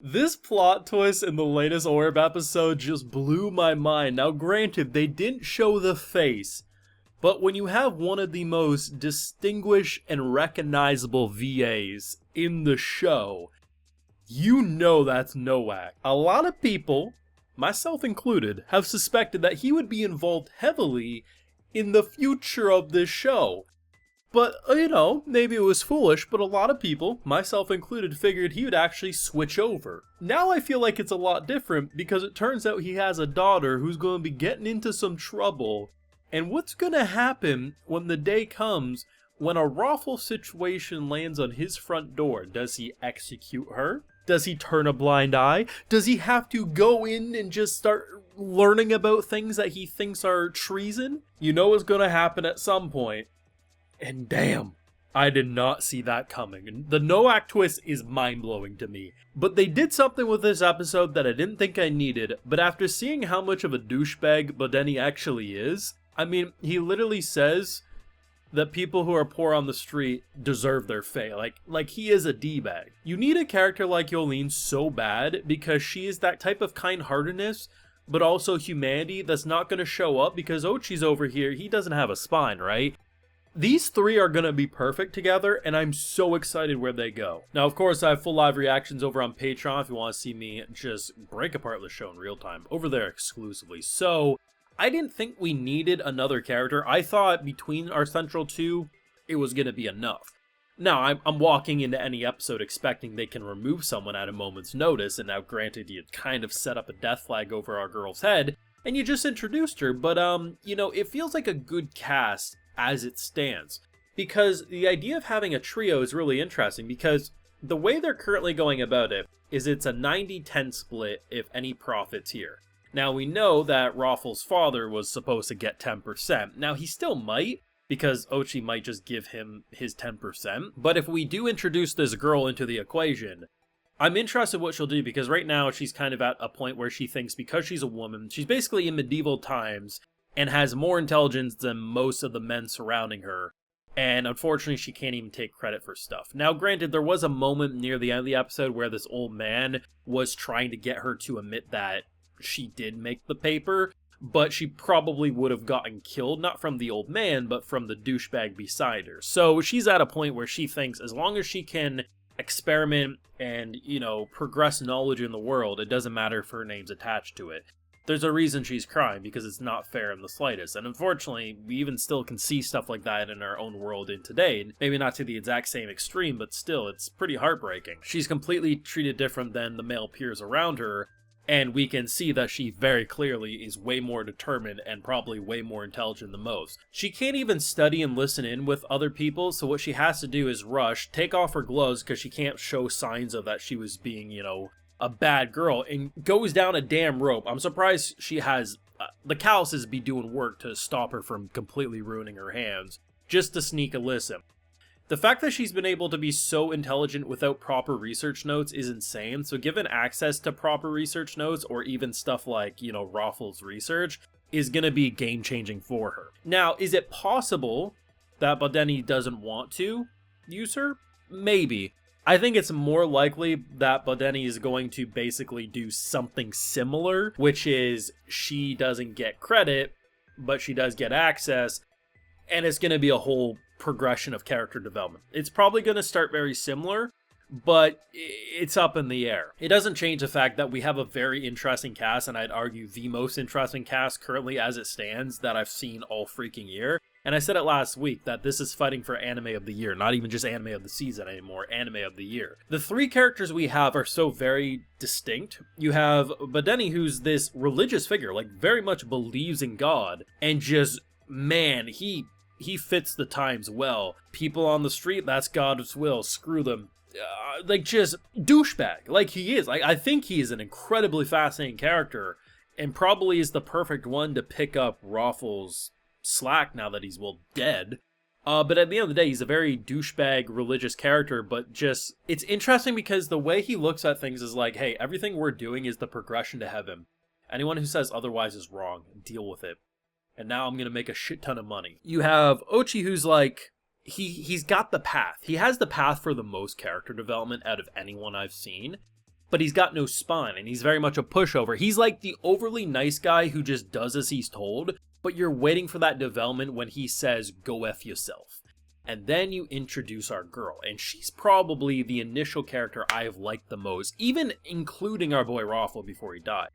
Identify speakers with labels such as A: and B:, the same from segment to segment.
A: This plot twist in the latest Orb episode just blew my mind. Now, granted, they didn't show the face, but when you have one of the most distinguished and recognizable VAs in the show, you know that's Nowak. A lot of people, myself included, have suspected that he would be involved heavily in the future of this show. But, maybe it was foolish, but a lot of people, myself included, figured he would actually switch over. Now I feel like it's a lot different because it turns out he has a daughter who's going to be getting into some trouble. And what's going to happen when the day comes when a Raffle situation lands on his front door? Does he execute her? Does he turn a blind eye? Does he have to go in and just start learning about things that he thinks are treason? You know what's going to happen at some point. And damn, I did not see that coming. And the Nowak twist is mind-blowing to me. But they did something with this episode that I didn't think I needed, but after seeing how much of a douchebag Bodeni actually is, I mean, he literally says that people who are poor on the street deserve their fate. Like he is a D-bag. You need a character like Yolene so bad because she is that type of kind-heartedness, but also humanity that's not going to show up because Ochi's over here, he doesn't have a spine, right? These three are going to be perfect together, and I'm so excited where they go. Now, of course, I have full live reactions over on Patreon if you want to see me just break apart the show in real time, over there exclusively. So, I didn't think we needed another character. I thought between our central two, it was going to be enough. Now, I'm walking into any episode expecting they can remove someone at a moment's notice, and now granted, you kind of set up a death flag over our girl's head, and you just introduced her, but, it feels like a good cast as it stands, because the idea of having a trio is really interesting, because the way they're currently going about it is it's a 90-10 split if any profits here. Now we know that Raffle's father was supposed to get 10%. Now he still might, because Ochi might just give him his 10%, but if we do introduce this girl into the equation, I'm interested what she'll do, because right now she's kind of at a point where she thinks because she's a woman, she's basically in medieval times, and has more intelligence than most of the men surrounding her, and unfortunately she can't even take credit for stuff. Now granted, there was a moment near the end of the episode where this old man was trying to get her to admit that she did make the paper, but she probably would have gotten killed, not from the old man, but from the douchebag beside her. So she's at a point where she thinks as long as she can experiment and, progress knowledge in the world, it doesn't matter if her name's attached to it. There's a reason she's crying, because it's not fair in the slightest. And unfortunately, we even still can see stuff like that in our own world in today. Maybe not to the exact same extreme, but still, it's pretty heartbreaking. She's completely treated different than the male peers around her, and we can see that she very clearly is way more determined and probably way more intelligent than most. She can't even study and listen in with other people, so what she has to do is rush, take off her gloves because she can't show signs of that she was being, a bad girl, and goes down a damn rope. I'm surprised she has the calluses be doing work to stop her from completely ruining her hands, just to sneak Alyssa. The fact that she's been able to be so intelligent without proper research notes is insane, so given access to proper research notes, or even stuff like, Raffle's research, is gonna be game-changing for her. Now, is it possible that Bodeni doesn't want to use her? Maybe. I think it's more likely that Bodeni is going to basically do something similar, which is she doesn't get credit, but she does get access, and it's going to be a whole progression of character development. It's probably going to start very similar, but it's up in the air. It doesn't change the fact that we have a very interesting cast, and I'd argue the most interesting cast currently as it stands that I've seen all freaking year. And I said it last week that this is fighting for anime of the year, not even just anime of the season anymore, anime of the year. The three characters we have are so very distinct. You have Bodeni, who's this religious figure, like very much believes in God, and just, man, he fits the times well. People on the street, that's God's will, screw them. Just douchebag, like he is. I think he is an incredibly fascinating character, and probably is the perfect one to pick up Raffle's slack now that he's, dead. But at the end of the day, he's a very douchebag religious character, but just, it's interesting because the way he looks at things is like, hey, everything we're doing is the progression to heaven. Anyone who says otherwise is wrong. Deal with it. And now I'm going to make a shit ton of money. You have Ochi, who's like, he's got the path. He has the path for the most character development out of anyone I've seen. but he's got no spine, and he's very much a pushover. He's like the overly nice guy who just does as he's told, but you're waiting for that development when he says, go F yourself. And then you introduce our girl, and she's probably the initial character I've liked the most, even including our boy Raffle before he died.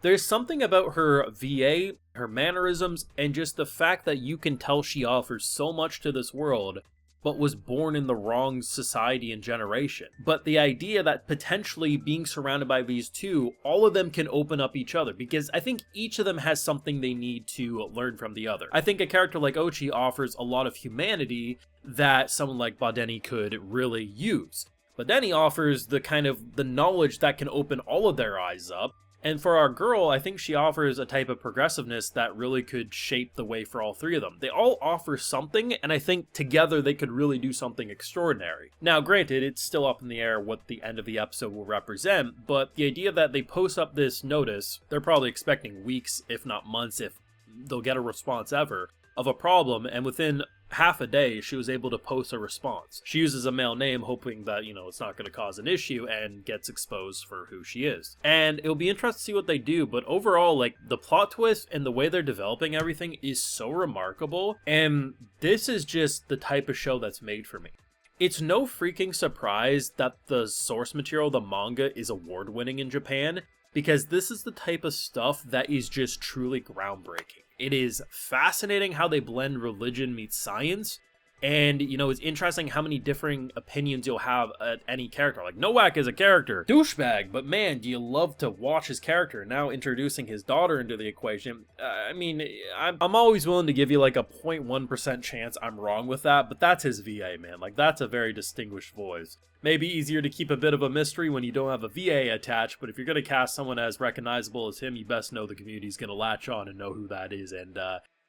A: There's something about her VA, her mannerisms, and just the fact that you can tell she offers so much to this world, but was born in the wrong society and generation. But the idea that potentially being surrounded by these two, all of them can open up each other, because I think each of them has something they need to learn from the other. I think a character like Ochi offers a lot of humanity that someone like Badeni could really use. Badeni offers the kind of the knowledge that can open all of their eyes up. And for our girl, I think she offers a type of progressiveness that really could shape the way for all three of them. They all offer something, and I think together they could really do something extraordinary. Now, granted, it's still up in the air what the end of the episode will represent, but the idea that they post up this notice, they're probably expecting weeks, if not months, if they'll get a response ever, of a problem, and within half a day, she was able to post a response. She uses a male name, hoping that, it's not going to cause an issue, and gets exposed for who she is. And it'll be interesting to see what they do, but overall, like, the plot twist and the way they're developing everything is so remarkable, and this is just the type of show that's made for me. It's no freaking surprise that the source material, the manga, is award-winning in Japan, because this is the type of stuff that is just truly groundbreaking. It is fascinating how they blend religion meets science, and, it's interesting how many differing opinions you'll have at any character. Like, Nowak is a character, douchebag, but man, do you love to watch his character. Now introducing his daughter into the equation, I'm always willing to give you like a 0.1% chance I'm wrong with that, but that's his VA, man. Like, that's a very distinguished voice. Maybe easier to keep a bit of a mystery when you don't have a VA attached, but if you're going to cast someone as recognizable as him, you best know the community's going to latch on and know who that is. And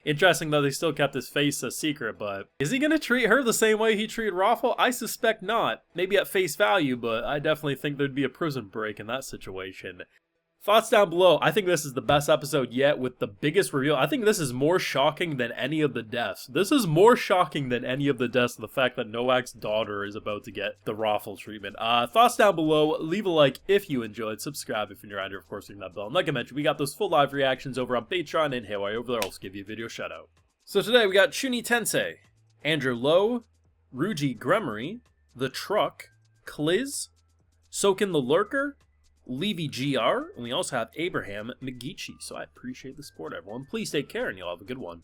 A: interesting that they still kept his face a secret, but is he going to treat her the same way he treated Raffle? I suspect not. Maybe at face value, but I definitely think there'd be a prison break in that situation. Thoughts down below. I think this is the best episode yet with the biggest reveal. I think this is more shocking than any of the deaths. This is more shocking than any of the deaths, the fact that Nowak's daughter is about to get the Raffle treatment. Thoughts down below. Leave a like if you enjoyed. Subscribe if you're new around here. Of course, ring that bell. And like I mentioned, we got those full live reactions over on Patreon, and hey, while you're over there, I'll also give you a video shout out. So today we got Chuni Tensei, Andrew Lowe, Ruji Gremory, The Truck, Kliz, Soken the Lurker, Levy GR, and we also have Abraham McGeechee. So I appreciate the support, everyone. Please take care, and you'll have a good one.